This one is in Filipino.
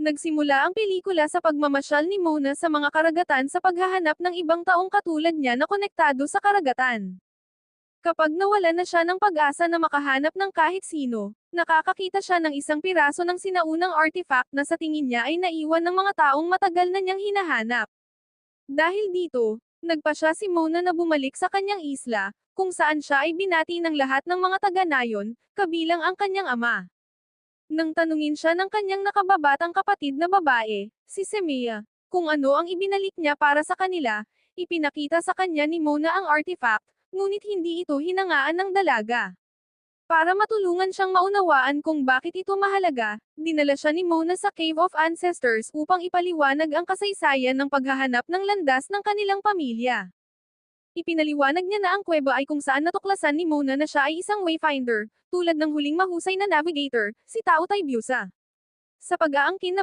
Nagsimula ang pelikula sa pagmamasyal ni Mona sa mga karagatan sa paghahanap ng ibang taong katulad niya na konektado sa karagatan. Kapag nawalan na siya ng pag-asa na makahanap ng kahit sino, nakakakita siya ng isang piraso ng sinaunang artifact na sa tingin niya ay naiwan ng mga taong matagal na niyang hinahanap. Dahil dito, nagpa siya si Mona na bumalik sa kanyang isla, kung saan siya ay binati ng lahat ng mga taga-nayon, kabilang ang kanyang ama. Nang tanungin siya ng kanyang nakababatang kapatid na babae, si Semea, kung ano ang ibinalik niya para sa kanila, ipinakita sa kanya ni Mona ang artifact, ngunit hindi ito hinangaan ng dalaga. Para matulungan siyang maunawaan kung bakit ito mahalaga, dinala siya ni Mona sa Cave of Ancestors upang ipaliwanag ang kasaysayan ng paghahanap ng landas ng kanilang pamilya. Ipinaliwanag niya na ang kuweba ay kung saan natuklasan ni Mona na siya ay isang wayfinder, tulad ng huling mahusay na navigator, si Tao Taibiusa. Sa pag-aangkin na